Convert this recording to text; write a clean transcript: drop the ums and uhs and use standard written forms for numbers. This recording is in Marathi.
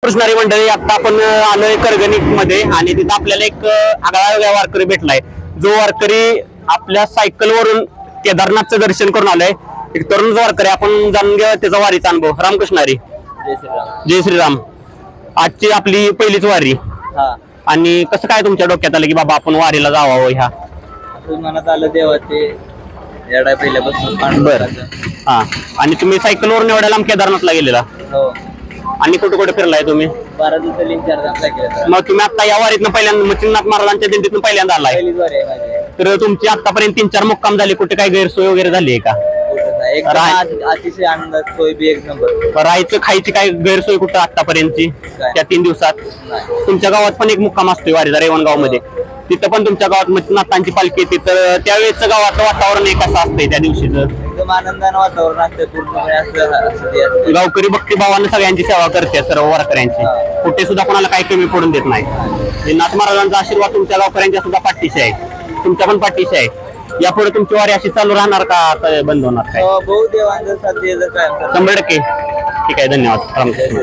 कृष्णारी मंडळी आता आपण आलोय करगणिक मध्ये आणि तिथं आपल्याला एक आगळा वेगळा वारकरी भेटलाय. जो वारकरी आपल्या सायकल वरून केदारनाथचं दर्शन करून आलाय. एक तरुण वारकरी, आपण जाणून घ्या त्याचा वारीचा अनुभव. रामकृष्णारी. जय श्रीराम. जय श्रीराम. आजची आपली पहिलीच वारी हा, आणि कसं काय तुमच्या डोक्यात आलं की बाबा आपण वारीला जावावं ह्या? असं मनात आलं देवाचे येडा पहिल्यापासून बर. पांडुरंगाचं. हा, आणि तुम्ही सायकल वरून एवढ्या लांब केदारनाथला गेलेला हो, आणि कुठे कुठे फिरलाय तुम्ही? 12 दिवसाला 4 तास लागले. मग तुम्ही आता या वारीतनं पहिल्यांदा मच्छिंद्रनाथ महाराजांच्या दिंडीतून पहिल्यांदा आलाय. पहिलीच वारी आहे माझी. तर तुमची आतापर्यंत 3-4 मुक्काम झाले, कुठे काय गैरसोय वगैरे झाली आहे का? कुठं नाही. एकदम अतिशय आनंदात, सोय बी एक नंबर. राहायचं खायची काय गैरसोय कुठं आतापर्यंतची काय? त्या 3 दिवसात? नाही. तुमच्या गावात पण एक मुक्काम असतोय वारीचा, रेवणगाव मध्ये. तिथं पण तुमच्या गावात मच्छिंद्रनाथांची पालखी येते, तर त्यावेळेचं गावाचं वातावरण एक असं असतंय त्या दिवशीचं? एकदम आनंदानं वातावरण असतं पूर्णपणे. असं ते असतं. गावकरी भक्तिभावानं सगळ्यांची सेवा करते, सर्व वारकऱ्यांची. हा. कुठे सुद्धा कोणाला काही कमी पडून देत नाही. हे नाथ महाराजांचा आशीर्वाद तुमच्या गावकऱ्यांच्या सुद्धा पाठीशी आहे, तुमच्या पण पाठीशी आहे. यापुढे तुमची वारी अशी चालू राहणार का आता बंद होणार काय? बहु देवांचं साध्य काय 100%. ठीक आहे, धन्यवाद. रामकृष्ण.